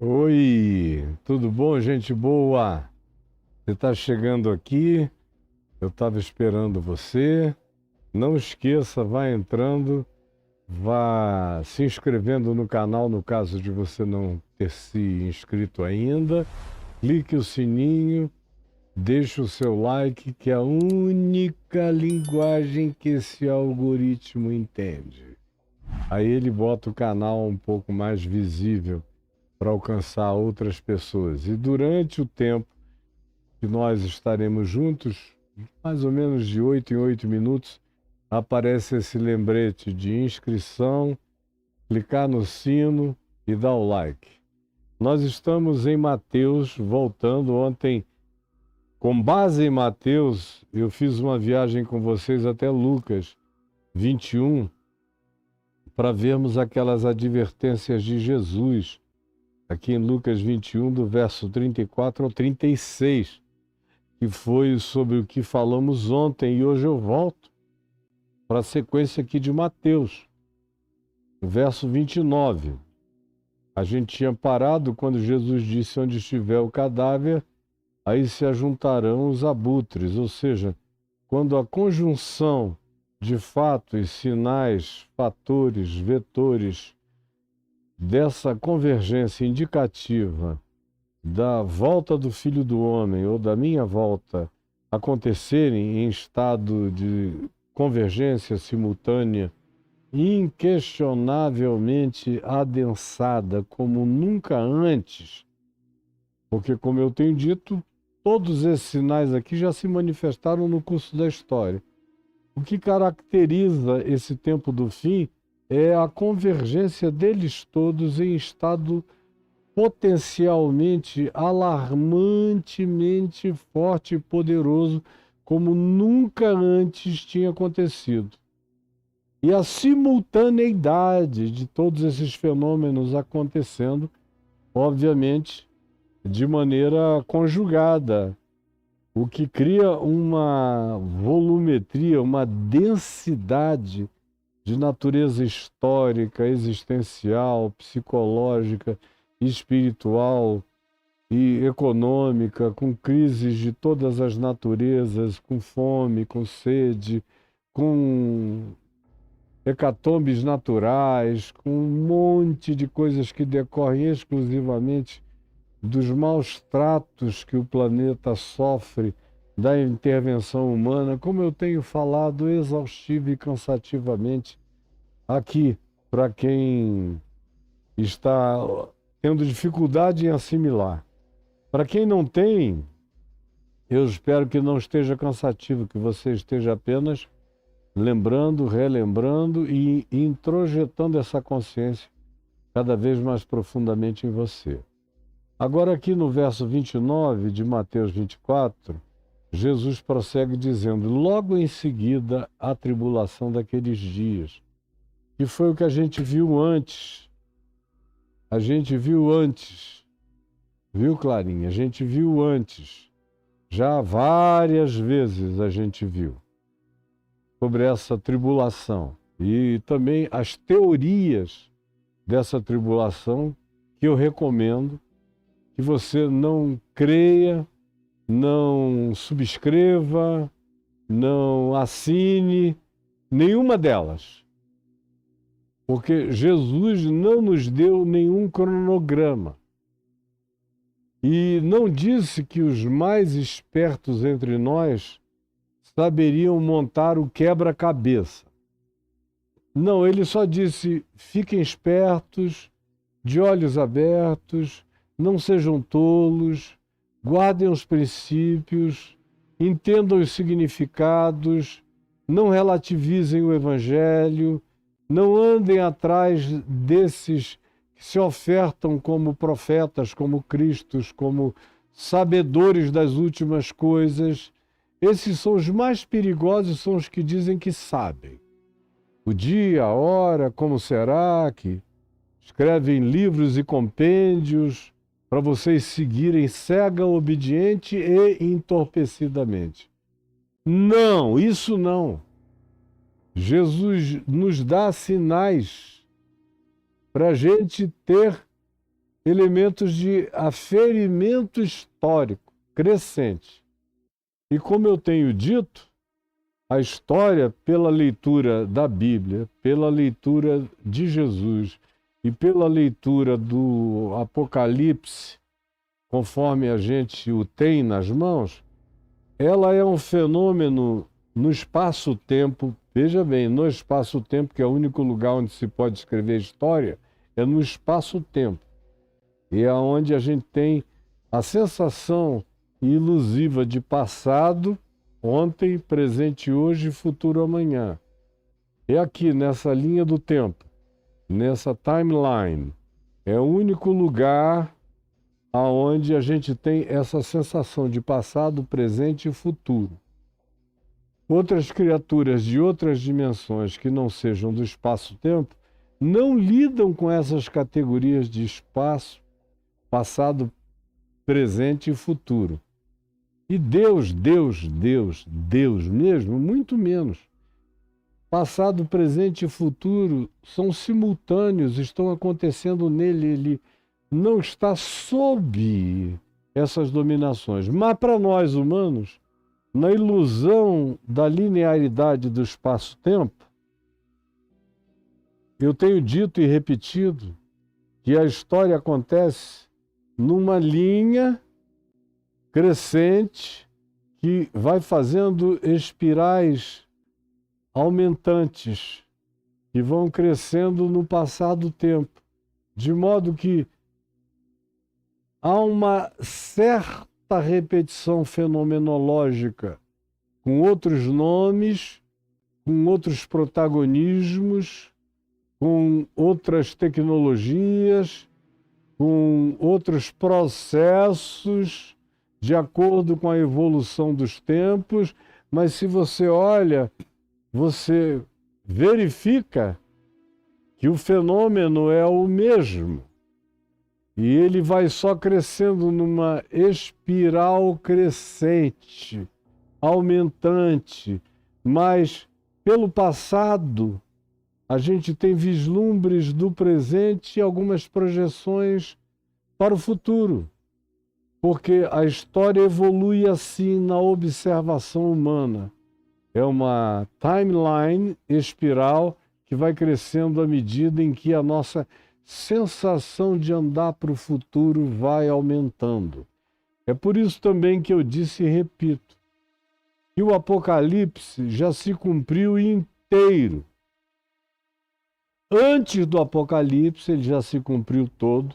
Oi, tudo bom, gente boa? Você está chegando aqui, eu estava esperando você. Não esqueça, vai entrando, vá se inscrevendo no canal, no caso de você não ter se inscrito ainda. Clique o sininho, deixe o seu like, que é a única linguagem que esse algoritmo entende. Aí ele bota o canal um pouco mais visível para alcançar outras pessoas. E durante o tempo que nós estaremos juntos, mais ou menos de 8 em 8 minutos, aparece esse lembrete de inscrição, clicar no sino e dar o like. Nós estamos em Mateus, voltando ontem, com base em Mateus, eu fiz uma viagem com vocês até Lucas 21, para vermos aquelas advertências de Jesus, aqui em Lucas 21, do verso 34 ao 36, que foi sobre o que falamos ontem, e hoje eu volto para a sequência aqui de Mateus, verso 29. A gente tinha parado quando Jesus disse: onde estiver o cadáver, aí se ajuntarão os abutres, ou seja, quando a conjunção de fatos, sinais, fatores, vetores dessa convergência indicativa da volta do Filho do Homem ou da minha volta acontecerem em estado de convergência simultânea, inquestionavelmente adensada como nunca antes, porque, como eu tenho dito, todos esses sinais aqui já se manifestaram no curso da história. O que caracteriza esse tempo do fim é a convergência deles todos em estado potencialmente, alarmantemente forte e poderoso, como nunca antes tinha acontecido. E a simultaneidade de todos esses fenômenos acontecendo, obviamente, de maneira conjugada, o que cria uma volumetria, uma densidade de natureza histórica, existencial, psicológica, espiritual e econômica, com crises de todas as naturezas, com fome, com sede, com hecatombes naturais, com um monte de coisas que decorrem exclusivamente dos maus tratos que o planeta sofre da intervenção humana, como eu tenho falado exaustiva e cansativamente aqui, para quem está tendo dificuldade em assimilar. Para quem não tem, eu espero que não esteja cansativo, que você esteja apenas lembrando, relembrando e introjetando essa consciência cada vez mais profundamente em você. Agora, aqui no verso 29 de Mateus 24, Jesus prossegue dizendo: logo em seguida a tribulação daqueles dias, que foi o que a gente viu antes. A gente viu antes, viu, Clarinha? A gente viu antes. Já várias vezes a gente viu sobre essa tribulação e também as teorias dessa tribulação, que eu recomendo que você não creia, não subscreva, não assine nenhuma delas. Porque Jesus não nos deu nenhum cronograma. E não disse que os mais espertos entre nós saberiam montar o quebra-cabeça. Não, ele só disse: fiquem espertos, de olhos abertos, não sejam tolos, guardem os princípios, entendam os significados, não relativizem o Evangelho, não andem atrás desses que se ofertam como profetas, como Cristos, como sabedores das últimas coisas. Esses são os mais perigosos, são os que dizem que sabem. O dia, a hora, como será, que escrevem livros e compêndios para vocês seguirem cega, obediente e entorpecidamente. Não, isso não. Jesus nos dá sinais para a gente ter elementos de aferimento histórico crescente. E como eu tenho dito, a história, pela leitura da Bíblia, pela leitura de Jesus e pela leitura do Apocalipse, conforme a gente o tem nas mãos, ela é um fenômeno no espaço-tempo. Veja bem, no espaço-tempo, que é o único lugar onde se pode escrever história, é no espaço-tempo. E é onde a gente tem a sensação ilusiva de passado, ontem, presente hoje e futuro amanhã. É aqui, nessa linha do tempo, nessa timeline, é o único lugar aonde a gente tem essa sensação de passado, presente e futuro. Outras criaturas de outras dimensões que não sejam do espaço-tempo não lidam com essas categorias de espaço, passado, presente e futuro. E Deus mesmo, muito menos. Passado, presente e futuro são simultâneos, estão acontecendo nele, ele não está sob essas dominações. Mas para nós humanos, na ilusão da linearidade do espaço-tempo, eu tenho dito e repetido que a história acontece numa linha crescente que vai fazendo espirais aumentantes que vão crescendo no passar do tempo, de modo que há uma certa repetição fenomenológica com outros nomes, com outros protagonismos, com outras tecnologias, com outros processos, de acordo com a evolução dos tempos, mas se você olha, você verifica que o fenômeno é o mesmo. E ele vai só crescendo numa espiral crescente, aumentante, mas pelo passado a gente tem vislumbres do presente e algumas projeções para o futuro. Porque a história evolui assim na observação humana. É uma timeline espiral que vai crescendo à medida em que a nossa sensação de andar para o futuro vai aumentando. É por isso também que eu disse e repito, que o Apocalipse já se cumpriu inteiro. Antes do Apocalipse, ele já se cumpriu todo,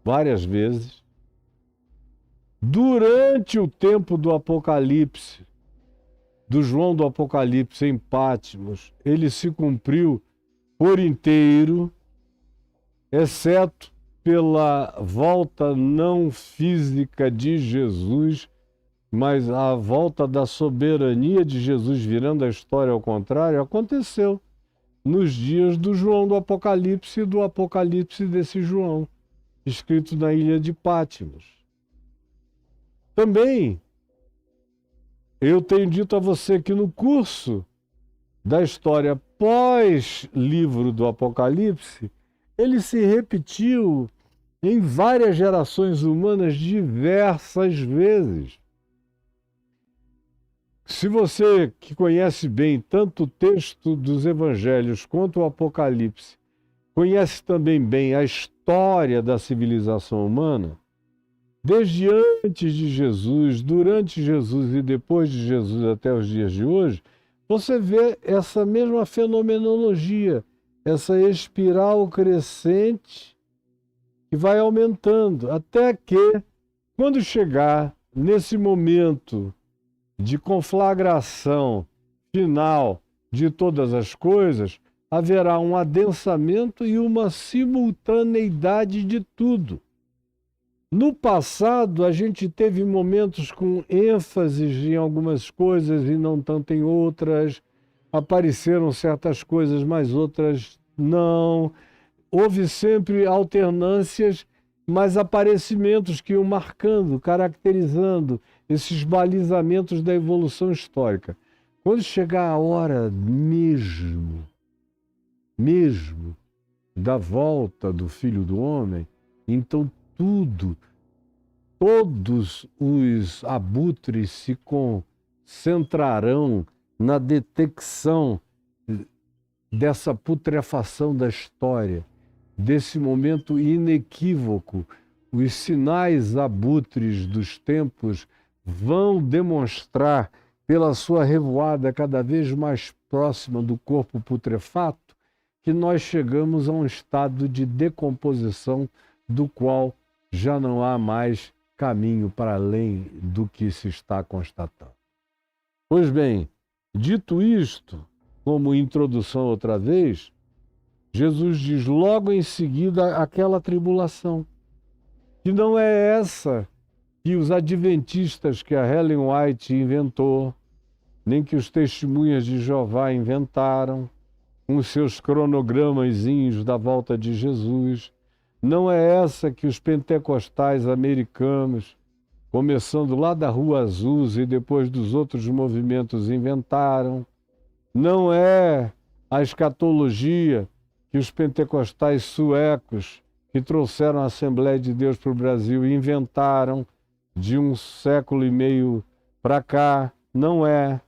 várias vezes. Durante o tempo do Apocalipse, do João do Apocalipse em Patmos, ele se cumpriu por inteiro, exceto pela volta não física de Jesus, mas a volta da soberania de Jesus, virando a história ao contrário, aconteceu nos dias do João do Apocalipse e do Apocalipse desse João, escrito na ilha de Patmos. Também, eu tenho dito a você que no curso da história pós-livro do Apocalipse, ele se repetiu em várias gerações humanas diversas vezes. Se você que conhece bem tanto o texto dos evangelhos quanto o Apocalipse, conhece também bem a história da civilização humana, desde antes de Jesus, durante Jesus e depois de Jesus até os dias de hoje, você vê essa mesma fenomenologia, essa espiral crescente que vai aumentando, até que, quando chegar nesse momento de conflagração final de todas as coisas, haverá um adensamento e uma simultaneidade de tudo. No passado, a gente teve momentos com ênfases em algumas coisas e não tanto em outras. Apareceram certas coisas, mas outras não. Houve sempre alternâncias, mas aparecimentos que iam marcando, caracterizando esses balizamentos da evolução histórica. Quando chegar a hora mesmo da volta do Filho do Homem, então tudo, todos os abutres se concentrarão na detecção dessa putrefação da história, desse momento inequívoco. Os sinais abutres dos tempos vão demonstrar, pela sua revoada cada vez mais próxima do corpo putrefato, que nós chegamos a um estado de decomposição do qual já não há mais caminho para além do que se está constatando. Pois bem, dito isto, como introdução outra vez, Jesus diz logo em seguida aquela tribulação, que não é essa que os adventistas, que a Ellen White inventou, nem que os testemunhas de Jeová inventaram, com os seus cronogramazinhos da volta de Jesus. Não é essa que os pentecostais americanos, começando lá da Rua Azusa e depois dos outros movimentos, inventaram. Não é a escatologia que os pentecostais suecos, que trouxeram a Assembleia de Deus para o Brasil, inventaram de 1,5 século para cá. Não é.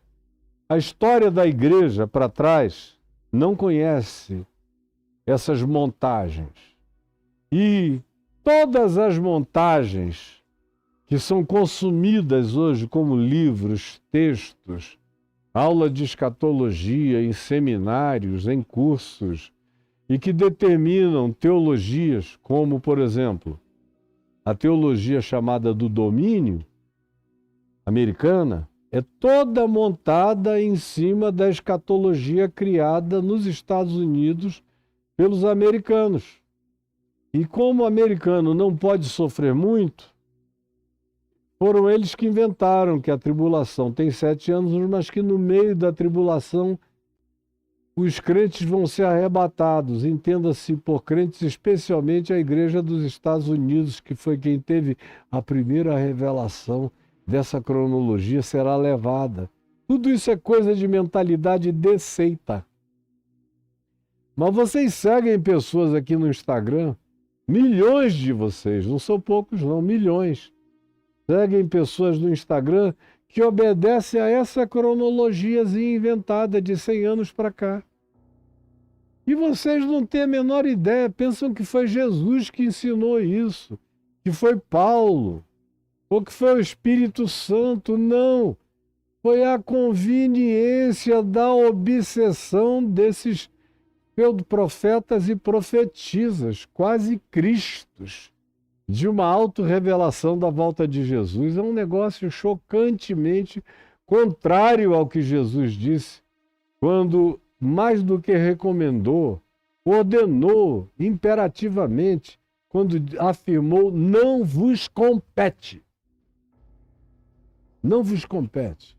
A história da igreja para trás não conhece essas montagens. E todas as montagens que são consumidas hoje como livros, textos, aula de escatologia em seminários, em cursos, e que determinam teologias, como, por exemplo, a teologia chamada do domínio americana, é toda montada em cima da escatologia criada nos Estados Unidos pelos americanos. E como o americano não pode sofrer muito, foram eles que inventaram que a tribulação tem 7 anos, mas que no meio da tribulação os crentes vão ser arrebatados. Entenda-se por crentes, especialmente a Igreja dos Estados Unidos, que foi quem teve a primeira revelação dessa cronologia, será levada. Tudo isso é coisa de mentalidade de seita. Mas vocês seguem pessoas aqui no Instagram, milhões de vocês, não são poucos não, milhões. Seguem pessoas no Instagram que obedecem a essa cronologiazinha inventada de 100 anos para cá. E vocês não têm a menor ideia, pensam que foi Jesus que ensinou isso, que foi Paulo, ou que foi o Espírito Santo. Não, foi a conveniência da obsessão desses pseudo-profetas e profetisas, quase cristos, de uma autorrevelação da volta de Jesus. É um negócio chocantemente contrário ao que Jesus disse, quando, mais do que recomendou, ordenou imperativamente, quando afirmou: não vos compete. Não vos compete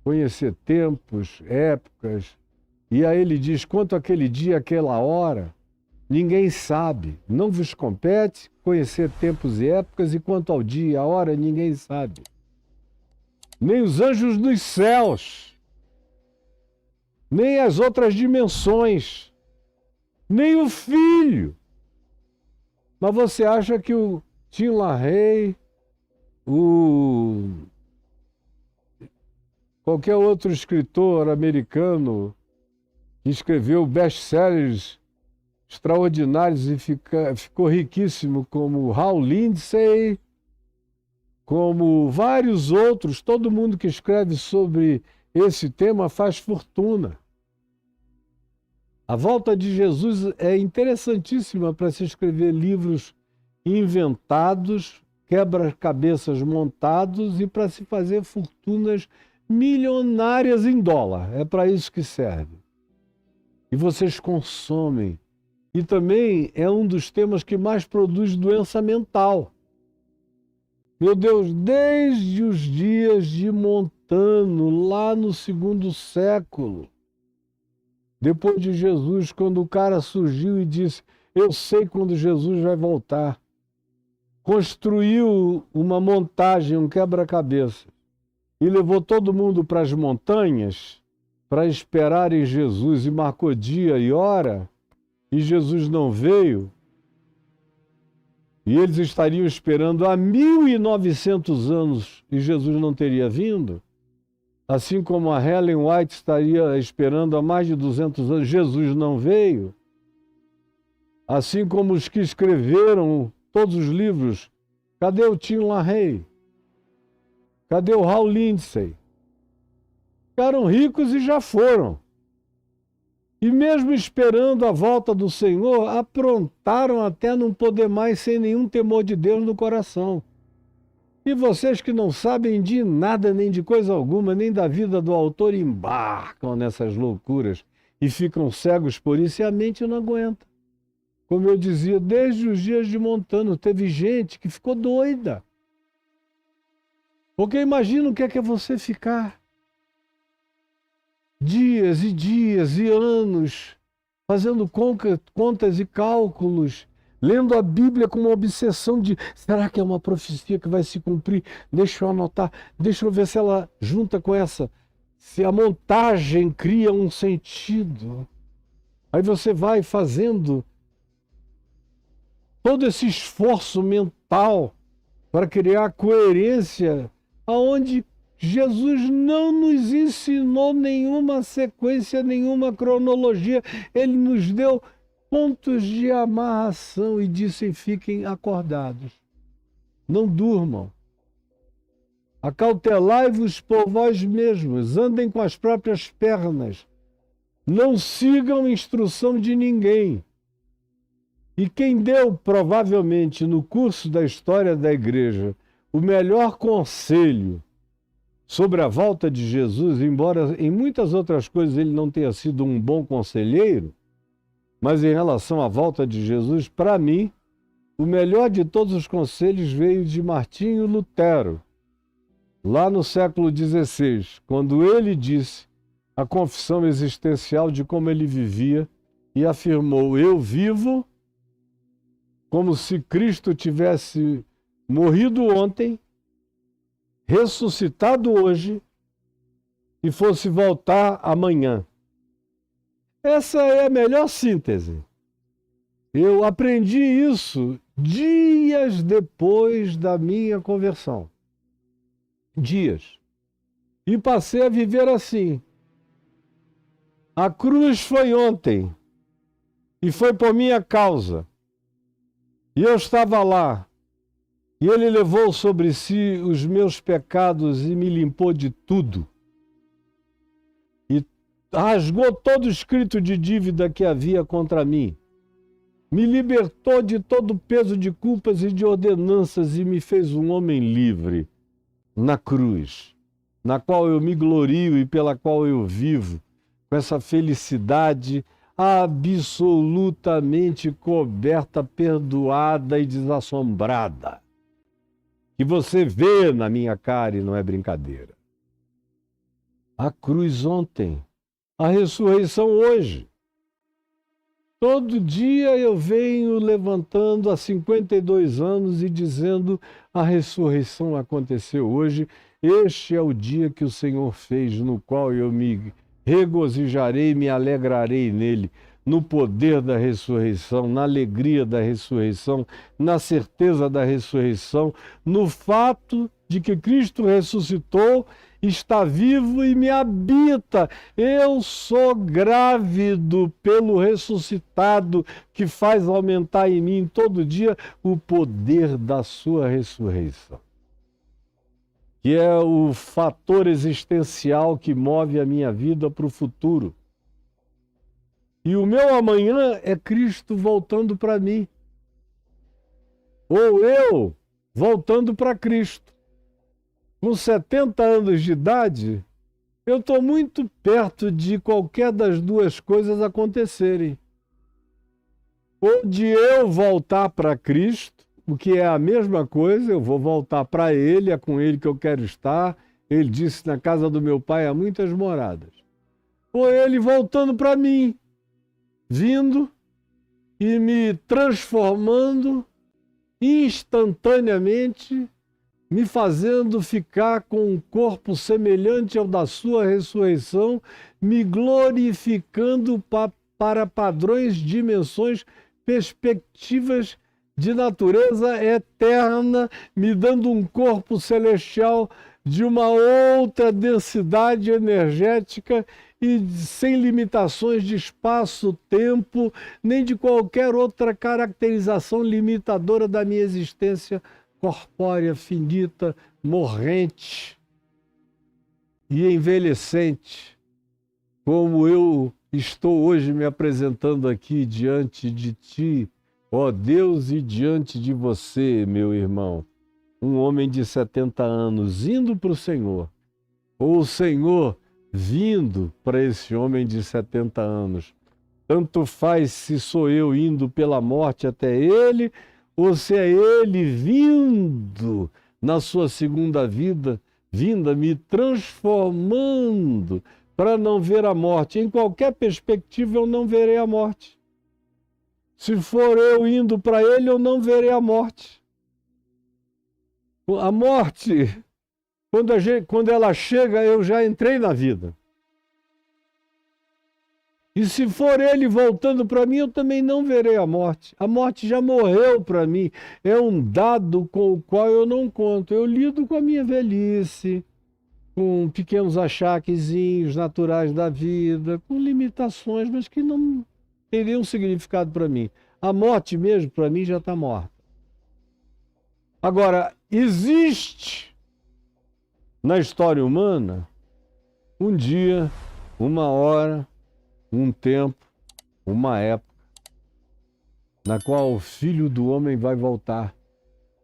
conhecer tempos, épocas. E aí ele diz: quanto àquele dia, aquela hora, ninguém sabe. Não vos compete conhecer tempos e épocas, e quanto ao dia e à hora, ninguém sabe. Nem os anjos dos céus, nem as outras dimensões, nem o Filho. Mas você acha que o Tim LaHaye, qualquer outro escritor americano que escreveu best-sellers extraordinários e ficou riquíssimo, como Hal Lindsey, como vários outros, todo mundo que escreve sobre esse tema faz fortuna. A volta de Jesus é interessantíssima para se escrever livros inventados, quebra-cabeças montados, e para se fazer fortunas milionárias em dólar. É para isso que serve. E vocês consomem. E também é um dos temas que mais produz doença mental. Meu Deus, desde os dias de Montano, lá no 2º século, depois de Jesus, quando o cara surgiu e disse: eu sei quando Jesus vai voltar, construiu uma montagem, um quebra-cabeça, e levou todo mundo para as montanhas para esperar em Jesus, e marcou dia e hora, e Jesus não veio. E eles estariam esperando há 1900 anos e Jesus não teria vindo. Assim como a Ellen White estaria esperando há mais de 200 anos, Jesus não veio. Assim como os que escreveram todos os livros, cadê o Tim LaHaye? Cadê o Hal Lindsey? Ficaram ricos e já foram. E mesmo esperando a volta do Senhor, aprontaram até não poder mais sem nenhum temor de Deus no coração. E vocês que não sabem de nada, nem de coisa alguma, nem da vida do autor, embarcam nessas loucuras e ficam cegos por isso e a mente não aguenta. Como eu dizia, desde os dias de Montano, teve gente que ficou doida. Porque imagina o que é você ficar dias e dias e anos fazendo contas e cálculos, lendo a Bíblia com uma obsessão de será que é uma profecia que vai se cumprir? Deixa eu anotar, deixa eu ver se ela junta com essa, se a montagem cria um sentido. Aí você vai fazendo todo esse esforço mental para criar coerência aonde Jesus não nos ensinou nenhuma sequência, nenhuma cronologia. Ele nos deu pontos de amarração e disse: fiquem acordados. Não durmam. Acautelai-vos por vós mesmos, andem com as próprias pernas. Não sigam instrução de ninguém. E quem deu, provavelmente, no curso da história da igreja, o melhor conselho sobre a volta de Jesus, embora em muitas outras coisas ele não tenha sido um bom conselheiro, mas em relação à volta de Jesus, para mim, o melhor de todos os conselhos veio de Martinho Lutero, lá no século XVI, quando ele disse a confissão existencial de como ele vivia e afirmou: eu vivo como se Cristo tivesse morrido ontem, ressuscitado hoje e fosse voltar amanhã. Essa é a melhor síntese. Eu aprendi isso dias depois da minha conversão. Dias. E passei a viver assim. A cruz foi ontem e foi por minha causa. E eu estava lá. E ele levou sobre si os meus pecados e me limpou de tudo. E rasgou todo o escrito de dívida que havia contra mim. Me libertou de todo o peso de culpas e de ordenanças e me fez um homem livre na cruz, na qual eu me glorio e pela qual eu vivo, com essa felicidade absolutamente coberta, perdoada e desassombrada, que você vê na minha cara e não é brincadeira. A cruz ontem, a ressurreição hoje. Todo dia eu venho levantando há 52 anos e dizendo: a ressurreição aconteceu hoje, este é o dia que o Senhor fez, no qual eu me regozijarei, me alegrarei nele, no poder da ressurreição, na alegria da ressurreição, na certeza da ressurreição, no fato de que Cristo ressuscitou, está vivo e me habita. Eu sou grávido pelo ressuscitado, que faz aumentar em mim todo dia o poder da sua ressurreição, que é o fator existencial que move a minha vida para o futuro. E o meu amanhã é Cristo voltando para mim, ou eu voltando para Cristo. Com 70 anos de idade, eu estou muito perto de qualquer das duas coisas acontecerem. Ou de eu voltar para Cristo, o que é a mesma coisa, eu vou voltar para Ele, é com Ele que eu quero estar. Ele disse: na casa do meu Pai há muitas moradas. Ou Ele voltando para mim, vindo e me transformando instantaneamente, me fazendo ficar com um corpo semelhante ao da sua ressurreição, me glorificando para padrões, dimensões, perspectivas de natureza eterna, me dando um corpo celestial de uma outra densidade energética e sem limitações de espaço, tempo, nem de qualquer outra caracterização limitadora da minha existência corpórea, finita, morrente e envelhecente, como eu estou hoje me apresentando aqui diante de ti, ó Deus, e diante de você, meu irmão, um homem de 70 anos indo para o Senhor, ou o Senhor vindo para esse homem de 70 anos. Tanto faz se sou eu indo pela morte até ele, ou se é ele vindo na sua segunda vinda, me transformando para não ver a morte. Em qualquer perspectiva eu não verei a morte. Se for eu indo para ele, eu não verei a morte. A morte, quando ela chega, eu já entrei na vida. E se for ele voltando para mim, eu também não verei a morte. A morte já morreu para mim. É um dado com o qual eu não conto. Eu lido com a minha velhice, com pequenos achaquezinhos naturais da vida, com limitações, mas que não teriam significado para mim. A morte mesmo, para mim, já está morta. Agora, existe na história humana um dia, uma hora, um tempo, uma época, na qual o Filho do Homem vai voltar,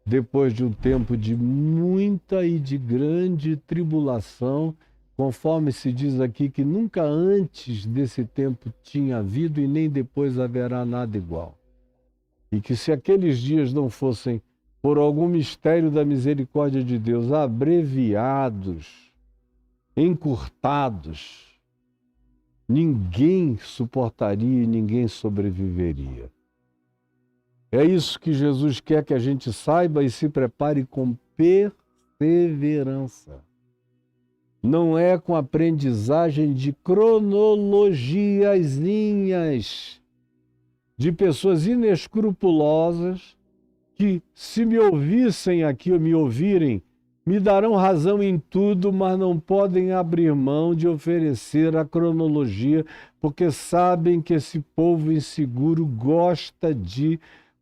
depois de um tempo de muita e de grande tribulação, conforme se diz aqui que nunca antes desse tempo tinha havido e nem depois haverá nada igual. E que se aqueles dias não fossem, por algum mistério da misericórdia de Deus, abreviados, encurtados, ninguém suportaria e ninguém sobreviveria. É isso que Jesus quer que a gente saiba e se prepare com perseverança. Não é com aprendizagem de cronologiazinhas de pessoas inescrupulosas que, se me ouvissem aqui ou me ouvirem, me darão razão em tudo, mas não podem abrir mão de oferecer a cronologia, porque sabem que esse povo inseguro gosta de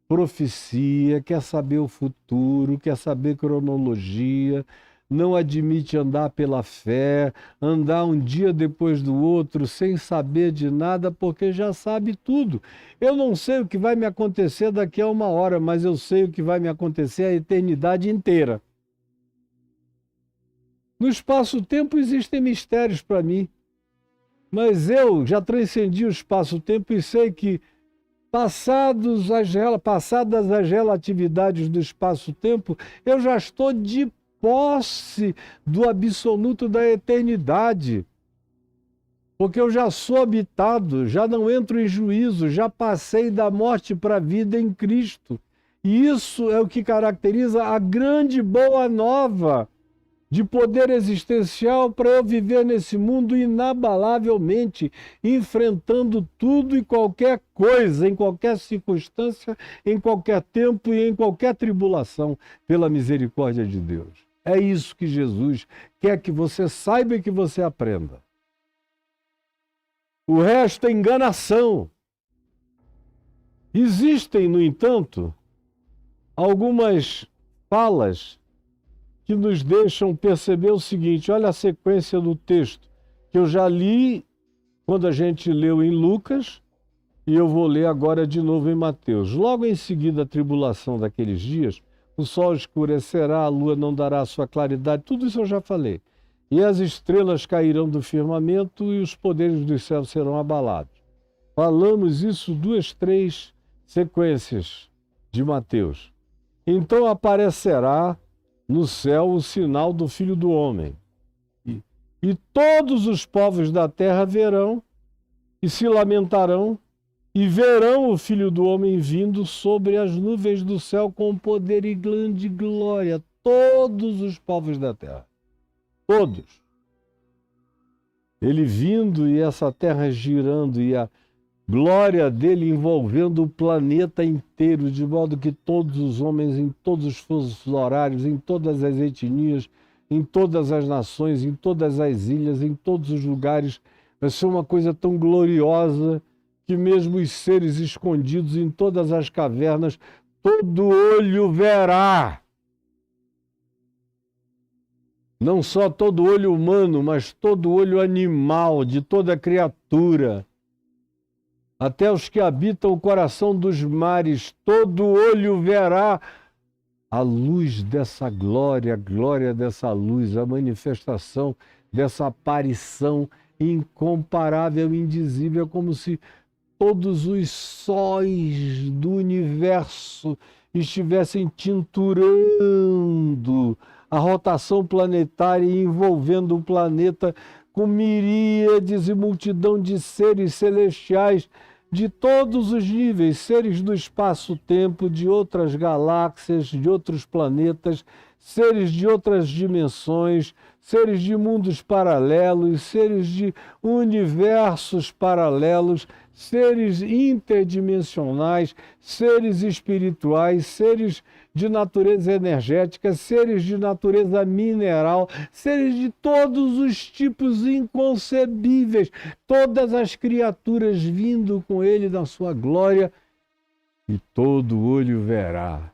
profecia, quer saber o futuro, quer saber cronologia, não admite andar pela fé, andar um dia depois do outro sem saber de nada, porque já sabe tudo. Eu não sei o que vai me acontecer daqui a uma hora, mas eu sei o que vai me acontecer a eternidade inteira. No espaço-tempo existem mistérios para mim, mas eu já transcendi o espaço-tempo e sei que, passadas as relatividades do espaço-tempo, eu já estou de posse do absoluto da eternidade, porque eu já sou habitado, já não entro em juízo, já passei da morte para a vida em Cristo. E isso é o que caracteriza a grande boa nova de poder existencial para eu viver nesse mundo inabalavelmente, enfrentando tudo e qualquer coisa, em qualquer circunstância, em qualquer tempo e em qualquer tribulação, pela misericórdia de Deus. É isso que Jesus quer que você saiba e que você aprenda. O resto é enganação. Existem, no entanto, algumas falas que nos deixam perceber o seguinte: olha a sequência do texto, que eu já li quando a gente leu em Lucas, e eu vou ler agora de novo em Mateus. Logo em seguida a tribulação daqueles dias, o sol escurecerá, a lua não dará a sua claridade, tudo isso eu já falei. E as estrelas cairão do firmamento e os poderes dos céus serão abalados. Falamos isso 2, 3 sequências de Mateus. Então aparecerá no céu o sinal do Filho do Homem. E todos os povos da terra verão e se lamentarão e verão o Filho do Homem vindo sobre as nuvens do céu com poder e grande glória. Todos os povos da terra. Todos. Ele vindo e essa terra girando e glória dele envolvendo o planeta inteiro, de modo que todos os homens, em todos os fusos horários, em todas as etnias, em todas as nações, em todas as ilhas, em todos os lugares, vai ser uma coisa tão gloriosa que mesmo os seres escondidos em todas as cavernas, todo olho verá. Não só todo olho humano, mas todo olho animal, de toda criatura. Até os que habitam o coração dos mares, todo olho verá a luz dessa glória, a glória dessa luz, a manifestação dessa aparição incomparável, indizível, como se todos os sóis do universo estivessem tinturando a rotação planetária e envolvendo o planeta com miríades e multidão de seres celestiais de todos os níveis, seres do espaço-tempo, de outras galáxias, de outros planetas, seres de outras dimensões, seres de mundos paralelos, seres de universos paralelos, seres interdimensionais, seres espirituais, seres de natureza energética, seres de natureza mineral, seres de todos os tipos inconcebíveis, todas as criaturas vindo com ele na sua glória, e todo olho verá.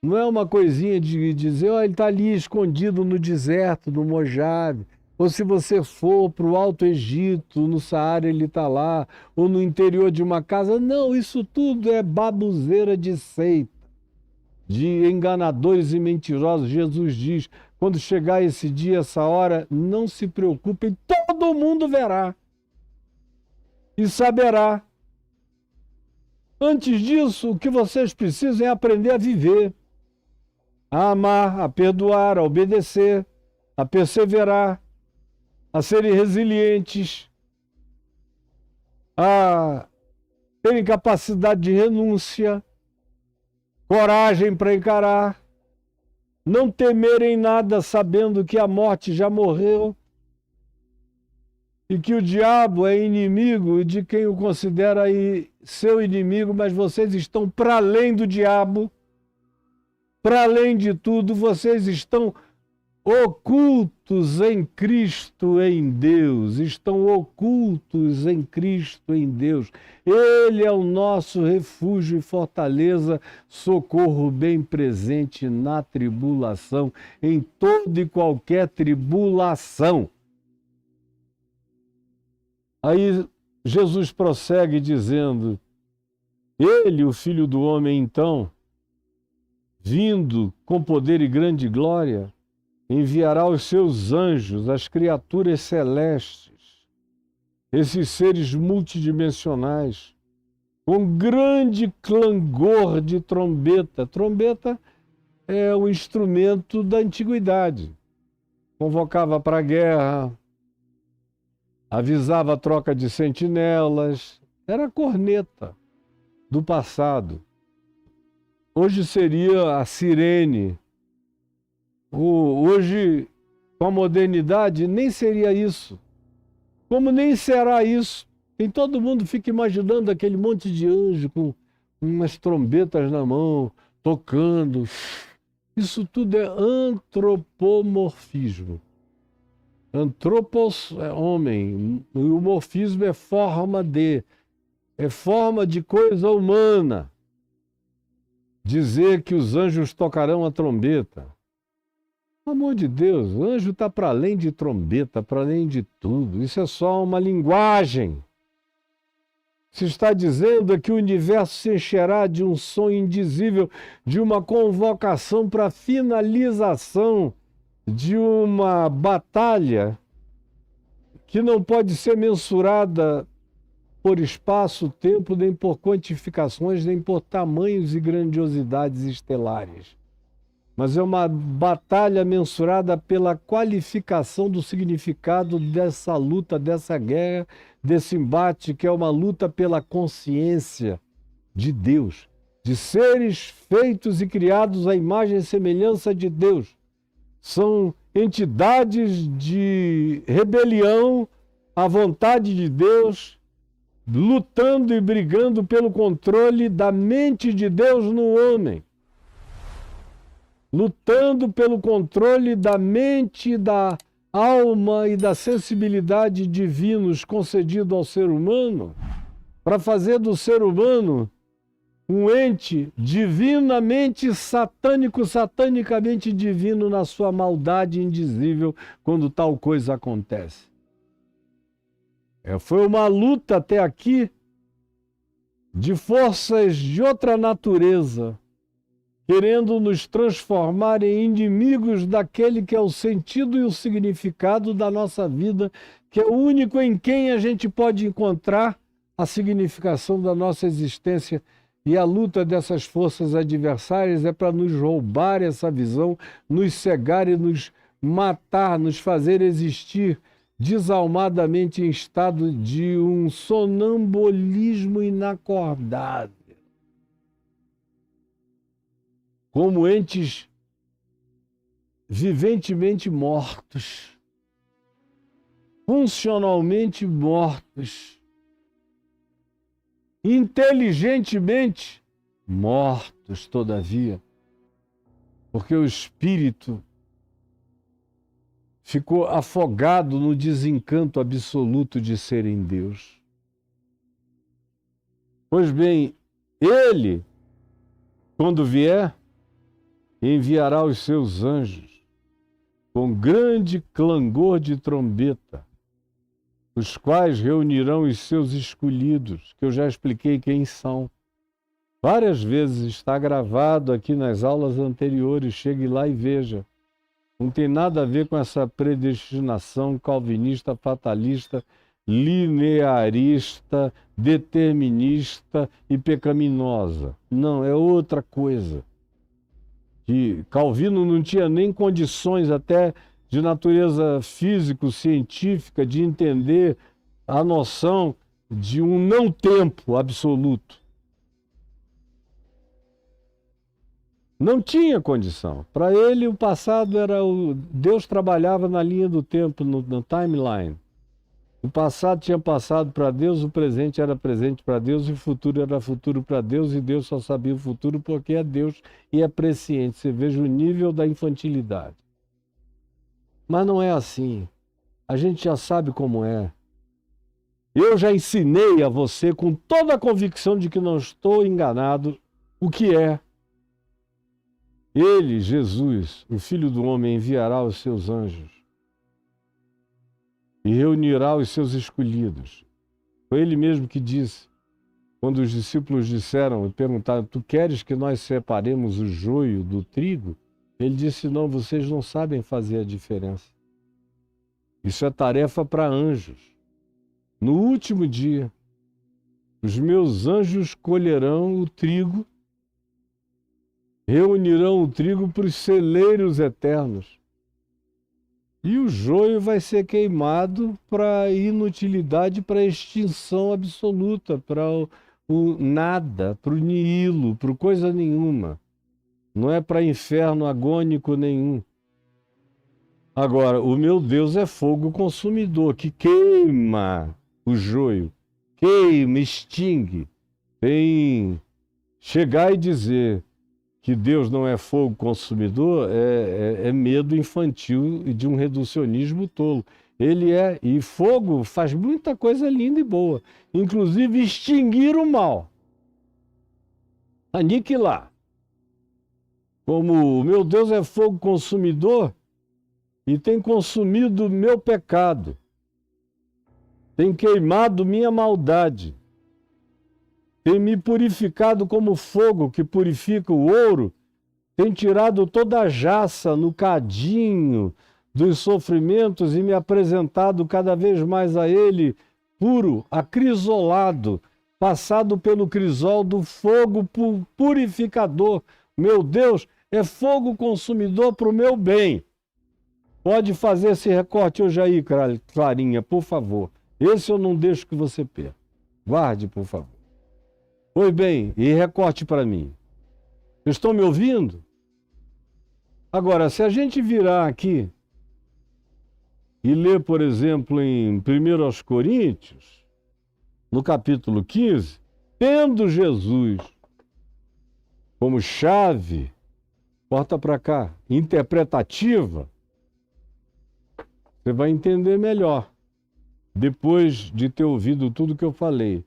Não é uma coisinha de dizer, ele está ali escondido no deserto, no Mojave. Ou se você for para o Alto Egito, no Saara, ele está lá. Ou no interior de uma casa. Não, isso tudo é baboseira de seita, de enganadores e mentirosos. Jesus diz, quando chegar esse dia, essa hora, não se preocupem, todo mundo verá e saberá. Antes disso, o que vocês precisam é aprender a viver, a amar, a perdoar, a obedecer, a perseverar, a serem resilientes, a terem capacidade de renúncia, coragem para encarar, não temerem nada sabendo que a morte já morreu e que o diabo é inimigo de quem o considera seu inimigo, mas vocês estão para além do diabo. Para além de tudo, vocês estão ocultos em Cristo, em Deus. Estão ocultos em Cristo, em Deus. Ele é o nosso refúgio e fortaleza, socorro bem presente na tribulação, em toda e qualquer tribulação. Aí Jesus prossegue dizendo, ele, o Filho do Homem, então, vindo com poder e grande glória, enviará os seus anjos, as criaturas celestes, esses seres multidimensionais, com grande clangor de trombeta. Trombeta é o instrumento da antiguidade. Convocava para a guerra, avisava a troca de sentinelas, era a corneta do passado. Hoje seria a sirene. Hoje, com a modernidade, nem seria isso. Como nem será isso. Todo mundo fica imaginando aquele monte de anjo com umas trombetas na mão, tocando. Isso tudo é antropomorfismo. Antropos é homem, e o morfismo é forma de coisa humana. Dizer que os anjos tocarão a trombeta. Pelo amor de Deus, o anjo está para além de trombeta, para além de tudo. Isso é só uma linguagem. Se está dizendo que o universo se encherá de um som indizível, de uma convocação para a finalização de uma batalha que não pode ser mensurada por espaço, tempo, nem por quantificações, nem por tamanhos e grandiosidades estelares. Mas é uma batalha mensurada pela qualificação do significado dessa luta, dessa guerra, desse embate, que é uma luta pela consciência de Deus, de seres feitos e criados à imagem e semelhança de Deus. São entidades de rebelião à vontade de Deus, lutando e brigando pelo controle da mente de Deus no homem. Lutando pelo controle da mente, da alma e da sensibilidade divinos concedido ao ser humano, para fazer do ser humano um ente divinamente satânico, satanicamente divino na sua maldade indizível quando tal coisa acontece. Foi uma luta até aqui de forças de outra natureza, querendo nos transformar em inimigos daquele que é o sentido e o significado da nossa vida, que é o único em quem a gente pode encontrar a significação da nossa existência. E a luta dessas forças adversárias é para nos roubar essa visão, nos cegar e nos matar, nos fazer existir desalmadamente em estado de um sonambulismo inacordável. Como entes viventemente mortos, funcionalmente mortos, inteligentemente mortos, todavia, porque o espírito ficou afogado no desencanto absoluto de ser em Deus. Pois bem, ele, quando vier, enviará os seus anjos com grande clangor de trombeta, os quais reunirão os seus escolhidos, que eu já expliquei quem são. Várias vezes está gravado aqui nas aulas anteriores, chegue lá e veja. Não tem nada a ver com essa predestinação calvinista, fatalista, linearista, determinista e pecaminosa. Não, é outra coisa. Que Calvino não tinha nem condições até de natureza físico-científica de entender a noção de um não-tempo absoluto. Não tinha condição. Para ele, o passado era o... Deus trabalhava na linha do tempo, no timeline. O passado tinha passado para Deus, o presente era presente para Deus, e o futuro era futuro para Deus, e Deus só sabia o futuro porque é Deus e é presciente. Você veja o nível da infantilidade. Mas não é assim. A gente já sabe como é. Eu já ensinei a você, com toda a convicção de que não estou enganado, o que é. Ele, Jesus, o Filho do Homem, enviará os seus anjos e reunirá os seus escolhidos. Foi ele mesmo que disse, quando os discípulos disseram e perguntaram: tu queres que nós separemos o joio do trigo? Ele disse: não, vocês não sabem fazer a diferença. Isso é tarefa para anjos. No último dia, os meus anjos colherão o trigo, reunirão o trigo para os celeiros eternos. E o joio vai ser queimado para inutilidade, para extinção absoluta, para o nada, para o nihilo, para coisa nenhuma. Não é para inferno agônico nenhum. Agora, o meu Deus é fogo consumidor, que queima o joio, queima, extingue. Tem chegar e dizer que Deus não é fogo consumidor é medo infantil e de um reducionismo tolo. Ele é, e fogo faz muita coisa linda e boa, inclusive extinguir o mal, aniquilar. Como o meu Deus é fogo consumidor e tem consumido meu pecado, tem queimado minha maldade, tem me purificado como fogo que purifica o ouro, tem tirado toda a jaça no cadinho dos sofrimentos e me apresentado cada vez mais a ele, puro, acrisolado, passado pelo crisol do fogo purificador. Meu Deus é fogo consumidor para o meu bem. Pode fazer esse recorte hoje aí, Clarinha, por favor. Esse eu não deixo que você perca. Guarde, por favor. Pois bem, e recorte para mim. Estão me ouvindo? Agora, se a gente virar aqui e ler, por exemplo, em 1 aos Coríntios, no capítulo 15, tendo Jesus como chave, porta para cá, interpretativa, você vai entender melhor, depois de ter ouvido tudo que eu falei.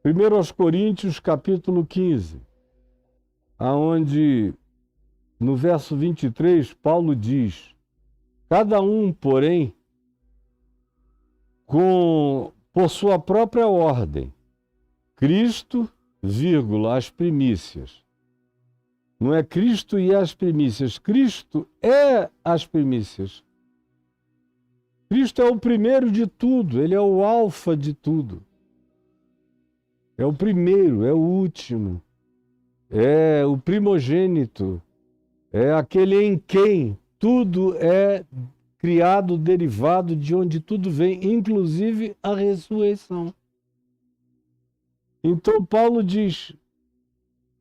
1 aos Coríntios, capítulo 15, aonde, no verso 23, Paulo diz: cada um, porém, por sua própria ordem, Cristo, vírgula, as primícias. Não é Cristo e as primícias, Cristo é as primícias. Cristo é o primeiro de tudo, ele é o alfa de tudo. É o primeiro, é o último, é o primogênito, é aquele em quem tudo é criado, derivado, de onde tudo vem, inclusive a ressurreição. Então Paulo diz,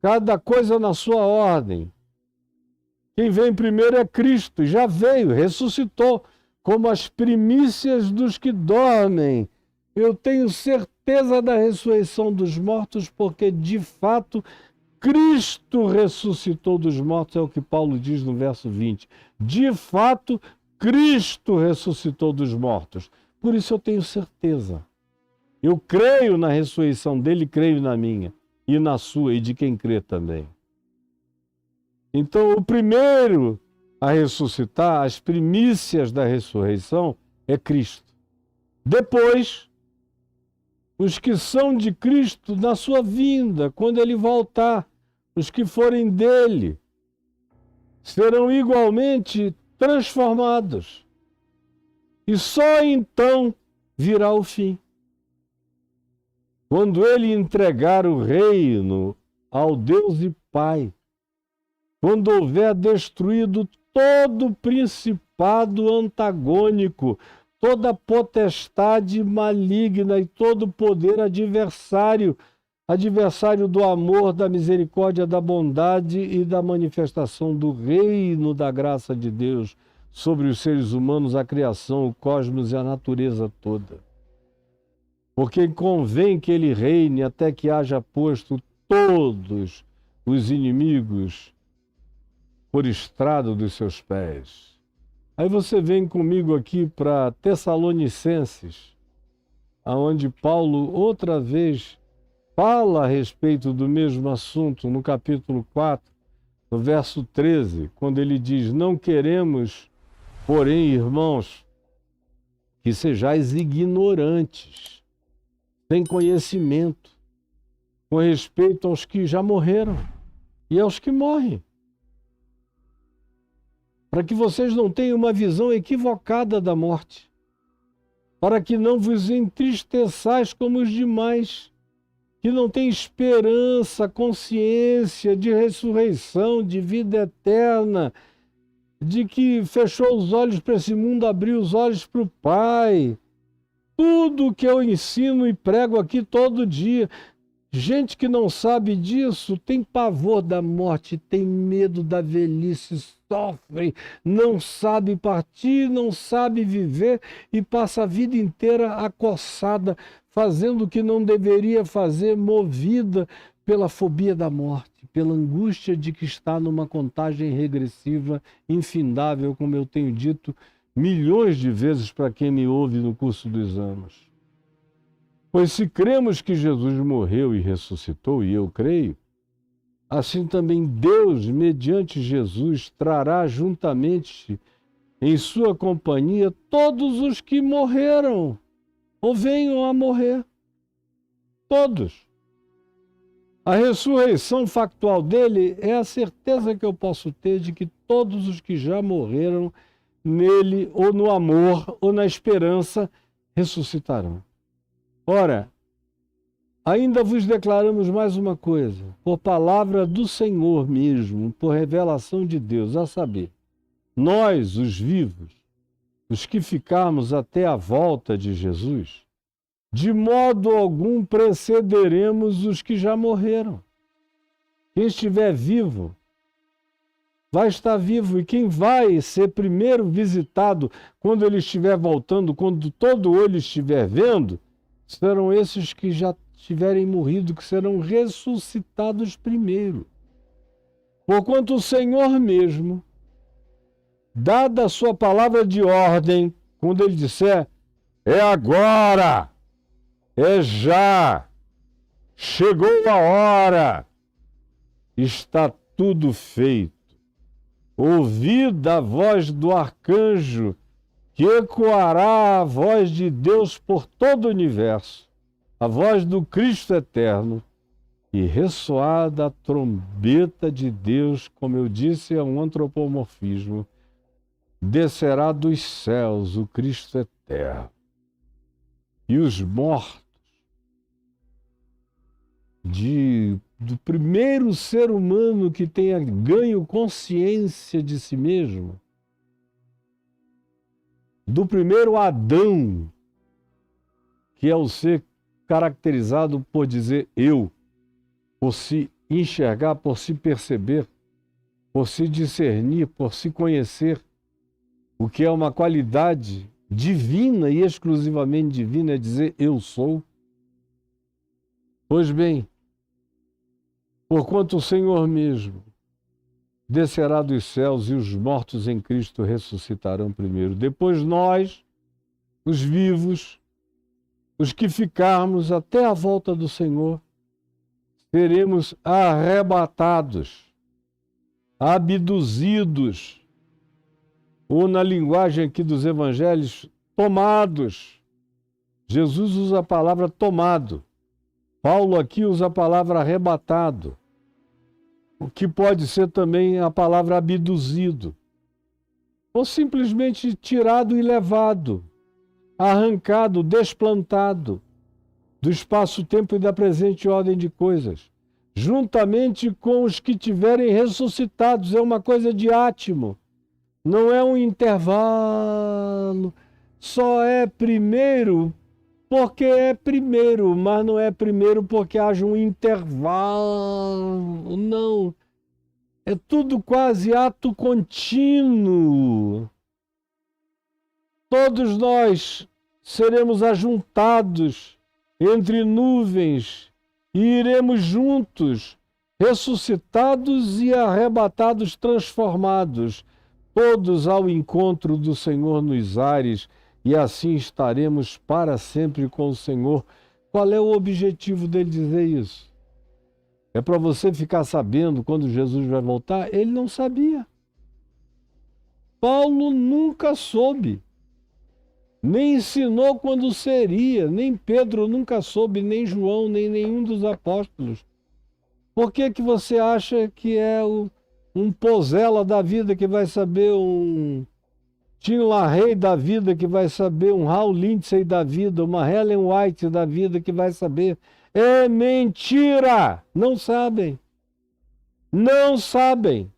cada coisa na sua ordem. Quem vem primeiro é Cristo, já veio, ressuscitou, como as primícias dos que dormem. Eu tenho certeza da ressurreição dos mortos, porque de fato Cristo ressuscitou dos mortos, é o que Paulo diz no verso 20. De fato, Cristo ressuscitou dos mortos. Por isso eu tenho certeza. Eu creio na ressurreição dele, creio na minha, e na sua, e de quem crê também. Então, o primeiro a ressuscitar, as primícias da ressurreição, é Cristo. Depois, os que são de Cristo na sua vinda, quando ele voltar, os que forem dele, serão igualmente transformados. E só então virá o fim. Quando ele entregar o reino ao Deus e Pai, quando houver destruído todo principado antagônico, toda potestade maligna e todo poder adversário, adversário do amor, da misericórdia, da bondade e da manifestação do reino da graça de Deus sobre os seres humanos, a criação, o cosmos e a natureza toda. Porque convém que ele reine até que haja posto todos os inimigos por estrado dos seus pés. Aí você vem comigo aqui para Tessalonicenses, aonde Paulo outra vez fala a respeito do mesmo assunto, no capítulo 4, no verso 13, quando ele diz: não queremos, porém, irmãos, que sejais ignorantes, sem conhecimento, com respeito aos que já morreram e aos que morrem, para que vocês não tenham uma visão equivocada da morte, para que não vos entristeçais como os demais, que não têm esperança, consciência de ressurreição, de vida eterna, de que fechou os olhos para esse mundo, abriu os olhos para o Pai. Tudo que eu ensino e prego aqui todo dia, gente que não sabe disso tem pavor da morte, tem medo da velhice, sofre, não sabe partir, não sabe viver e passa a vida inteira acossada, fazendo o que não deveria fazer, movida pela fobia da morte, pela angústia de que está numa contagem regressiva infindável, como eu tenho dito milhões de vezes para quem me ouve no curso dos anos. Pois se cremos que Jesus morreu e ressuscitou, e eu creio, assim também Deus, mediante Jesus, trará juntamente em sua companhia todos os que morreram ou venham a morrer. Todos. A ressurreição factual dele é a certeza que eu posso ter de que todos os que já morreram nele, ou no amor, ou na esperança, ressuscitarão. Ora, ainda vos declaramos mais uma coisa, por palavra do Senhor mesmo, por revelação de Deus, a saber, nós, os vivos, os que ficarmos até a volta de Jesus, de modo algum precederemos os que já morreram. Quem estiver vivo, vai estar vivo, e quem vai ser primeiro visitado quando ele estiver voltando, quando todo olho estiver vendo, serão esses que já tiverem morrido, que serão ressuscitados primeiro. Porquanto o Senhor mesmo, dada a sua palavra de ordem, quando ele disser, é agora, é já, chegou a hora, está tudo feito. Ouvida a voz do arcanjo, que ecoará a voz de Deus por todo o universo, a voz do Cristo eterno, e ressoada a trombeta de Deus, como eu disse, é um antropomorfismo, descerá dos céus o Cristo eterno. E os mortos do primeiro ser humano que tenha ganho consciência de si mesmo, do primeiro Adão, que é o ser caracterizado por dizer eu, por se enxergar, por se perceber, por se discernir, por se conhecer, o que é uma qualidade divina e exclusivamente divina, é dizer eu sou. Pois bem, porquanto o Senhor mesmo descerá dos céus e os mortos em Cristo ressuscitarão primeiro. Depois nós, os vivos, os que ficarmos até a volta do Senhor, seremos arrebatados, abduzidos, ou na linguagem aqui dos evangelhos, tomados. Jesus usa a palavra tomado. Paulo aqui usa a palavra arrebatado, o que pode ser também a palavra abduzido, ou simplesmente tirado e levado, arrancado, desplantado do espaço-tempo e da presente ordem de coisas, juntamente com os que tiverem ressuscitados. É uma coisa de átimo, não é um intervalo, só é primeiro porque é primeiro, mas não é primeiro porque haja um intervalo, não. É tudo quase ato contínuo. Todos nós seremos ajuntados entre nuvens e iremos juntos, ressuscitados e arrebatados, transformados, todos ao encontro do Senhor nos ares, e assim estaremos para sempre com o Senhor. Qual é o objetivo dele dizer isso? É para você ficar sabendo quando Jesus vai voltar? Ele não sabia. Paulo nunca soube. Nem ensinou quando seria. Nem Pedro nunca soube, nem João, nem nenhum dos apóstolos. Por que que você acha que é um Pozella da vida que vai saber, um Tim LaHaye da vida que vai saber, um Hal Lindsey da vida, uma Ellen White da vida que vai saber? É mentira! Não sabem. Não sabem.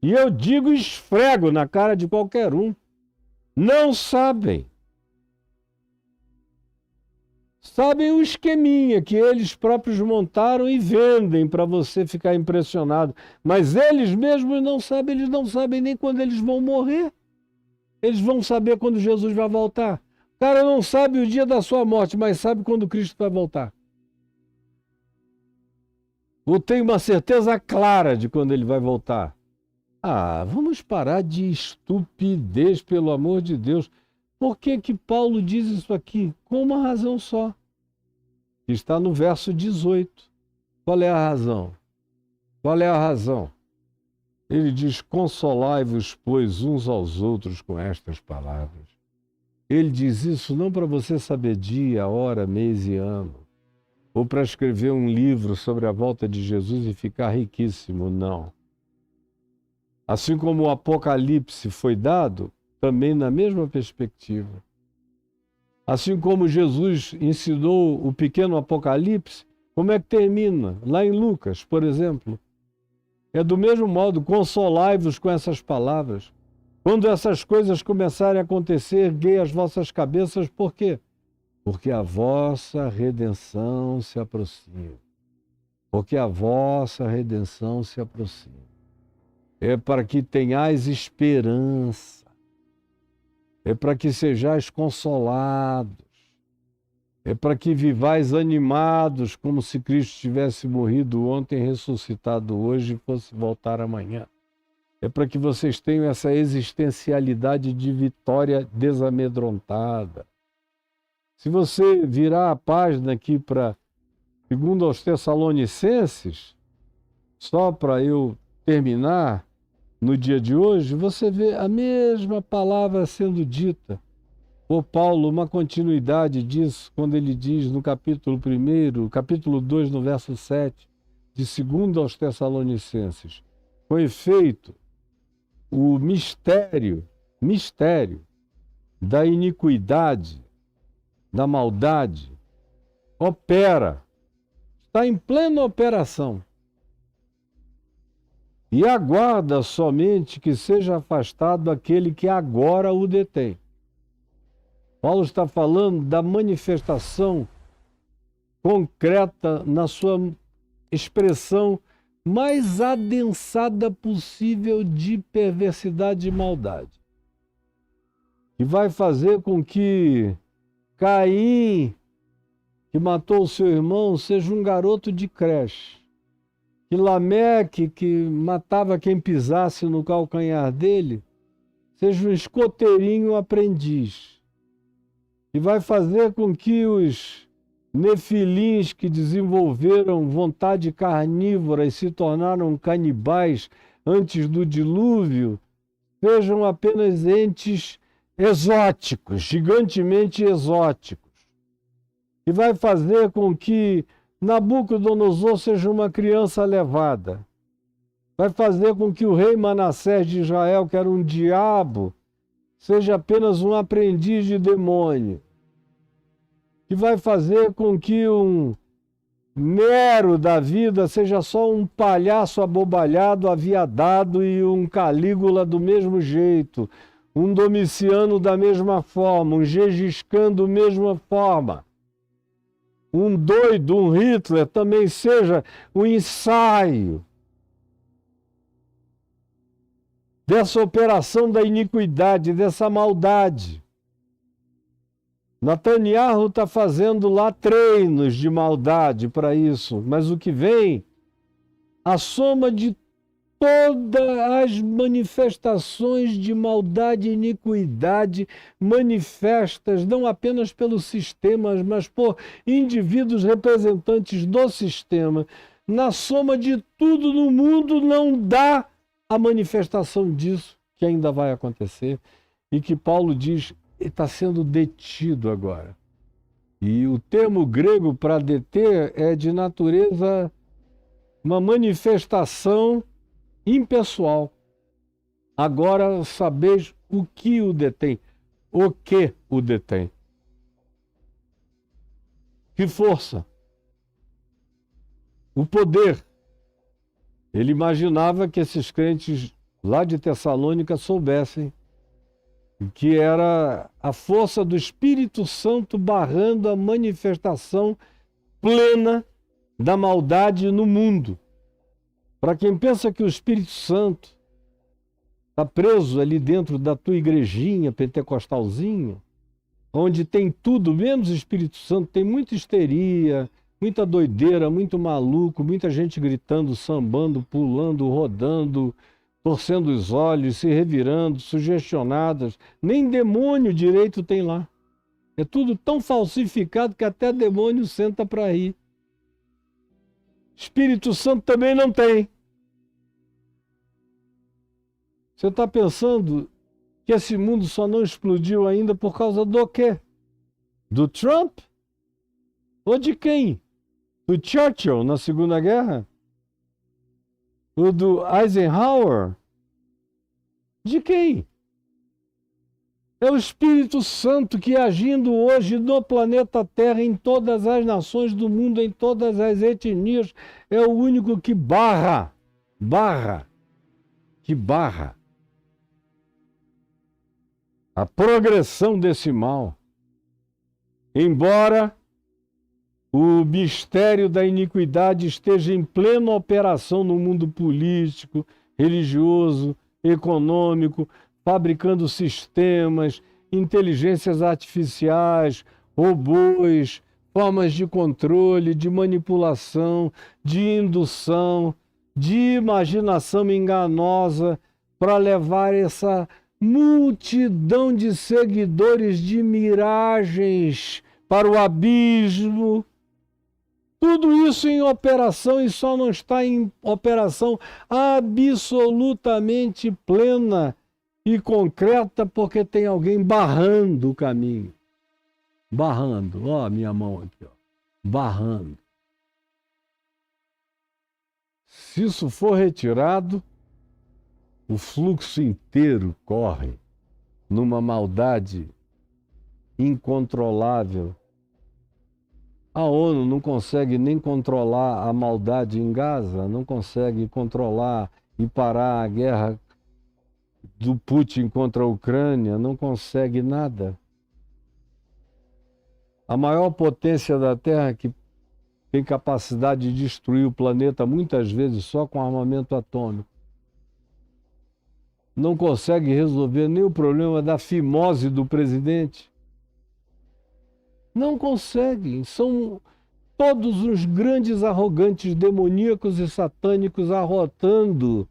E eu digo, esfrego na cara de qualquer um. Não sabem. Sabem o esqueminha que eles próprios montaram e vendem para você ficar impressionado. Mas eles mesmos não sabem, eles não sabem nem quando eles vão morrer. Eles vão saber quando Jesus vai voltar. O cara não sabe o dia da sua morte, mas sabe quando Cristo vai voltar. Ou tem uma certeza clara de quando ele vai voltar. Ah, vamos parar de estupidez, pelo amor de Deus. Por que que Paulo diz isso aqui? Com uma razão só. Está no verso 18. Qual é a razão? Qual é a razão? Ele diz, consolai-vos, pois, uns aos outros com estas palavras. Ele diz isso não para você saber dia, hora, mês e ano, ou para escrever um livro sobre a volta de Jesus e ficar riquíssimo, não. Assim como o Apocalipse foi dado, também na mesma perspectiva. Assim como Jesus ensinou o pequeno Apocalipse, como é que termina? Lá em Lucas, por exemplo. É do mesmo modo, consolai-vos com essas palavras. Quando essas coisas começarem a acontecer, erguei as vossas cabeças, por quê? Porque a vossa redenção se aproxima. Porque a vossa redenção se aproxima. É para que tenhais esperança. É para que sejais consolados. É para que vivais animados, como se Cristo tivesse morrido ontem, ressuscitado hoje e fosse voltar amanhã. É para que vocês tenham essa existencialidade de vitória desamedrontada. Se você virar a página aqui para 2 aos Tessalonicenses, só para eu terminar no dia de hoje, você vê a mesma palavra sendo dita. Por Paulo, uma continuidade disso, quando ele diz no capítulo 1, capítulo 2, no verso 7, de 2 aos Tessalonicenses, com efeito, o mistério da iniquidade, da maldade, opera, está em plena operação. E aguarda somente que seja afastado aquele que agora o detém. Paulo está falando da manifestação concreta na sua expressão mais adensada possível de perversidade e maldade. Que vai fazer com que Caim, que matou o seu irmão, seja um garoto de creche. Que Lameque, que matava quem pisasse no calcanhar dele, seja um escoteirinho aprendiz. E vai fazer com que os nefilins que desenvolveram vontade carnívora e se tornaram canibais antes do dilúvio, sejam apenas entes exóticos, gigantemente exóticos. E vai fazer com que Nabucodonosor seja uma criança levada. Vai fazer com que o rei Manassés de Israel, que era um diabo, seja apenas um aprendiz de demônio. Que vai fazer com que um Nero da vida seja só um palhaço abobalhado, aviadado e um Calígula do mesmo jeito, um Domiciano da mesma forma, um Gengis Khan da mesma forma. Um doido, um Hitler, também seja um ensaio dessa operação da iniquidade, dessa maldade. Netanyahu está fazendo lá treinos de maldade para isso, mas o que vem, a soma de todas as manifestações de maldade e iniquidade manifestas não apenas pelos sistemas, mas por indivíduos representantes do sistema, na soma de tudo no mundo não dá a manifestação disso que ainda vai acontecer e que Paulo diz está sendo detido agora. E o termo grego para deter é de natureza, uma manifestação impessoal. Agora sabeis o que o detém. O que o detém? Que força? O poder. Ele imaginava que esses crentes lá de Tessalônica soubessem que era a força do Espírito Santo barrando a manifestação plena da maldade no mundo. Para quem pensa que o Espírito Santo está preso ali dentro da tua igrejinha pentecostalzinha, onde tem tudo, menos o Espírito Santo, tem muita histeria, muita doideira, muito maluco, muita gente gritando, sambando, pulando, rodando, torcendo os olhos, se revirando, sugestionadas. Nem demônio direito tem lá. É tudo tão falsificado que até demônio senta para rir. Espírito Santo também não tem. Você está pensando que esse mundo só não explodiu ainda por causa do quê? Do Trump? Ou de quem? Do Churchill na Segunda Guerra? Ou do Eisenhower? De quem? É o Espírito Santo que agindo hoje no planeta Terra, em todas as nações do mundo, em todas as etnias, é o único que barra a progressão desse mal. Embora o mistério da iniquidade esteja em plena operação no mundo político, religioso, econômico, fabricando sistemas, inteligências artificiais, robôs, formas de controle, de manipulação, de indução, de imaginação enganosa para levar essa multidão de seguidores de miragens para o abismo. Tudo isso em operação, e só não está em operação absolutamente plena e concreta porque tem alguém barrando o caminho. Barrando, ó, minha mão aqui, ó. Barrando. Se isso for retirado, o fluxo inteiro corre numa maldade incontrolável. A ONU não consegue nem controlar a maldade em Gaza, não consegue controlar e parar a guerra do Putin contra a Ucrânia, não consegue nada. A maior potência da Terra, que tem capacidade de destruir o planeta muitas vezes só com armamento atômico, não consegue resolver nem o problema da fimose do presidente. Não conseguem. São todos os grandes arrogantes demoníacos e satânicos arrotando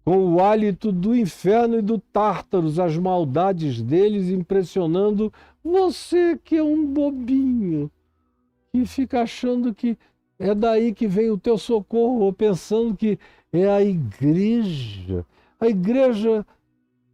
com o hálito do inferno e do Tártaros, as maldades deles, impressionando você que é um bobinho, que fica achando que é daí que vem o teu socorro, ou pensando que é a igreja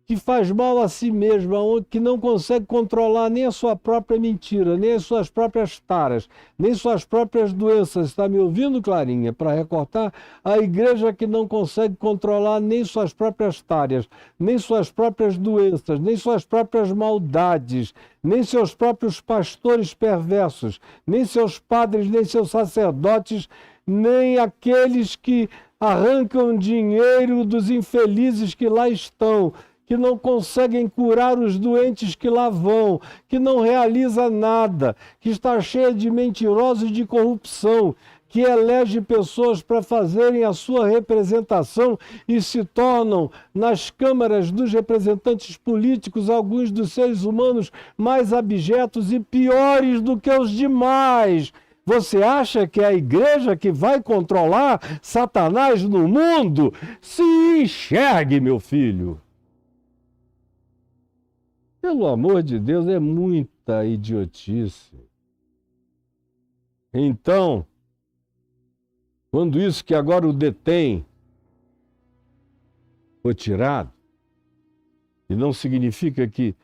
que faz mal a si mesma, que não consegue controlar nem a sua própria mentira, nem as suas próprias taras, nem suas próprias doenças. Está me ouvindo, Clarinha? Para recortar, a igreja que não consegue controlar nem suas próprias taras, nem suas próprias doenças, nem suas próprias maldades, nem seus próprios pastores perversos, nem seus padres, nem seus sacerdotes, nem aqueles que arrancam dinheiro dos infelizes que lá estão, que não conseguem curar os doentes que lá vão, que não realiza nada, que está cheia de mentirosos e de corrupção, que elege pessoas para fazerem a sua representação e se tornam, nas câmaras dos representantes políticos, alguns dos seres humanos mais abjetos e piores do que os demais. Você acha que é a igreja que vai controlar Satanás no mundo? Se enxergue, meu filho. Pelo amor de Deus, é muita idiotice. Então, quando isso que agora o detém for tirado, e não significa que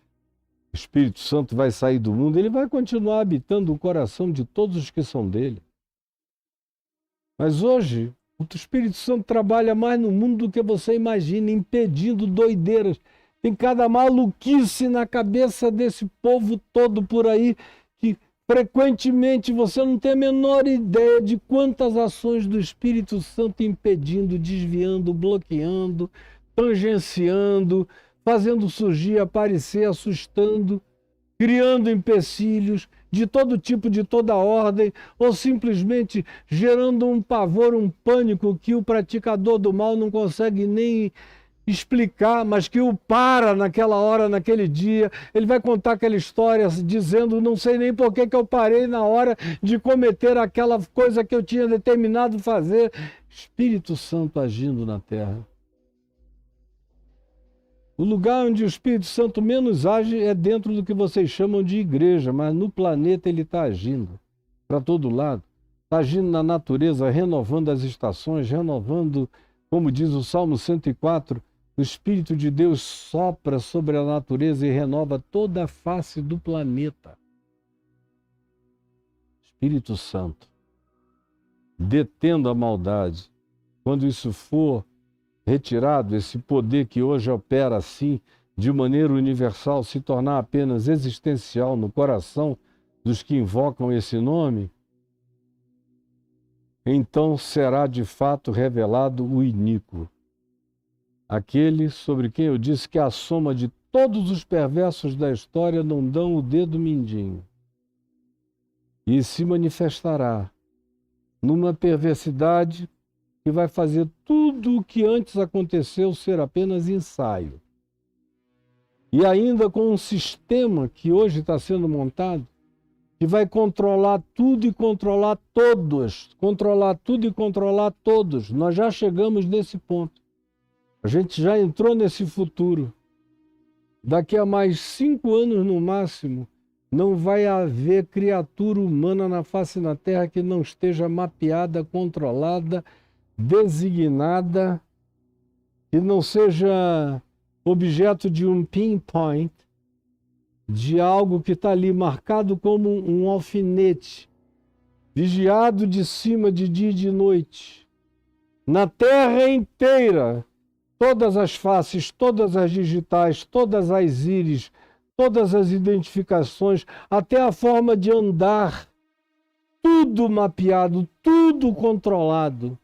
o Espírito Santo vai sair do mundo, ele vai continuar habitando o coração de todos os que são dele. Mas hoje, o Espírito Santo trabalha mais no mundo do que você imagina, impedindo doideiras. Tem cada maluquice na cabeça desse povo todo por aí, que frequentemente você não tem a menor ideia de quantas ações do Espírito Santo impedindo, desviando, bloqueando, tangenciando, fazendo surgir, aparecer, assustando, criando empecilhos de todo tipo, de toda ordem, ou simplesmente gerando um pavor, um pânico que o praticador do mal não consegue nem explicar, mas que o para naquela hora, naquele dia. Ele vai contar aquela história dizendo, não sei nem por que eu parei na hora de cometer aquela coisa que eu tinha determinado fazer. Espírito Santo agindo na terra. O lugar onde o Espírito Santo menos age é dentro do que vocês chamam de igreja, mas no planeta ele está agindo para todo lado. Está agindo na natureza, renovando as estações, renovando, como diz o Salmo 104, o Espírito de Deus sopra sobre a natureza e renova toda a face do planeta. Espírito Santo, detendo a maldade. Quando isso for retirado, esse poder que hoje opera assim, de maneira universal, se tornar apenas existencial no coração dos que invocam esse nome, então será de fato revelado o iníquo. Aquele sobre quem eu disse que a soma de todos os perversos da história não dão o dedo mindinho. E se manifestará numa perversidade que vai fazer tudo o que antes aconteceu ser apenas ensaio. E ainda com um sistema que hoje está sendo montado, que vai controlar tudo e controlar todos. Controlar tudo e controlar todos. Nós já chegamos nesse ponto. A gente já entrou nesse futuro. Daqui a mais 5 anos no máximo, não vai haver criatura humana na face da Terra que não esteja mapeada, controlada, designada, que não seja objeto de um pinpoint, de algo que está ali marcado como um alfinete, vigiado de cima de dia e de noite. Na Terra inteira, todas as faces, todas as digitais, todas as íris, todas as identificações, até a forma de andar, tudo mapeado, tudo controlado.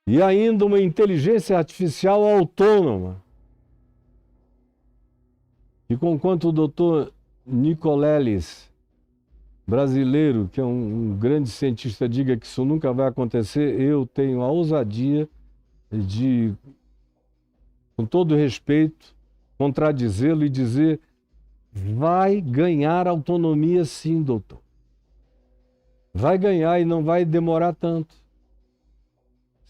E ainda uma inteligência artificial autônoma. E conquanto o doutor Nicoleles, brasileiro, que é um grande cientista, diga que isso nunca vai acontecer, eu tenho a ousadia de, com todo respeito, contradizê-lo e dizer: vai ganhar autonomia sim, doutor. Vai ganhar e não vai demorar tanto.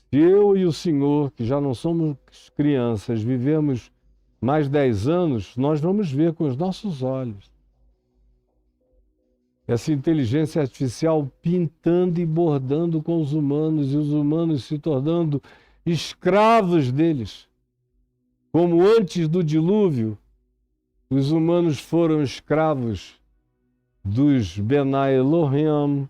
Se eu e o senhor, que já não somos crianças, vivemos mais 10 anos, nós vamos ver com os nossos olhos essa inteligência artificial pintando e bordando com os humanos, e os humanos se tornando escravos deles. Como antes do dilúvio, os humanos foram escravos dos Benai Elohim,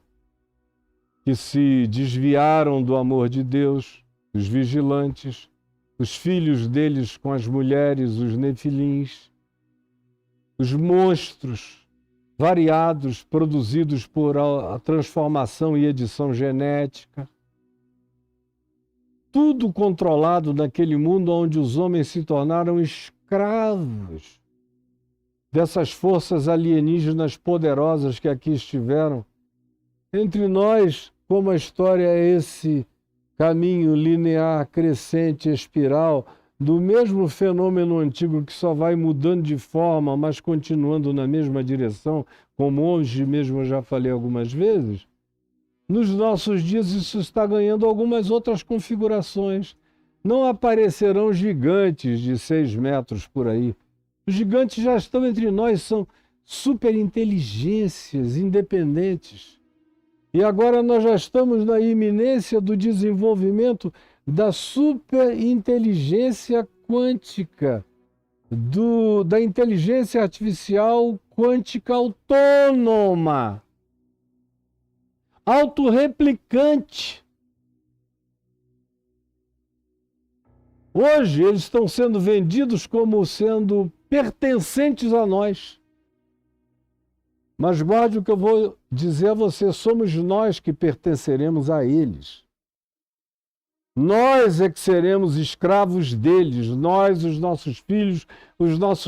que se desviaram do amor de Deus, os vigilantes, os filhos deles com as mulheres, os nefilins, os monstros variados produzidos por a transformação e edição genética. Tudo controlado naquele mundo onde os homens se tornaram escravos dessas forças alienígenas poderosas que aqui estiveram. Entre nós, como a história é esse caminho linear, crescente, espiral, do mesmo fenômeno antigo que só vai mudando de forma, mas continuando na mesma direção, como hoje mesmo eu já falei algumas vezes, nos nossos dias isso está ganhando algumas outras configurações. Não aparecerão gigantes de 6 metros por aí. Os gigantes já estão entre nós, são superinteligências independentes. E agora nós já estamos na iminência do desenvolvimento da superinteligência quântica, da inteligência artificial quântica autônoma, autorreplicante. Hoje eles estão sendo vendidos como sendo pertencentes a nós. Mas guarde o que eu vou dizer a você, somos nós que pertenceremos a eles. Nós é que seremos escravos deles, nós, os nossos filhos, os nossos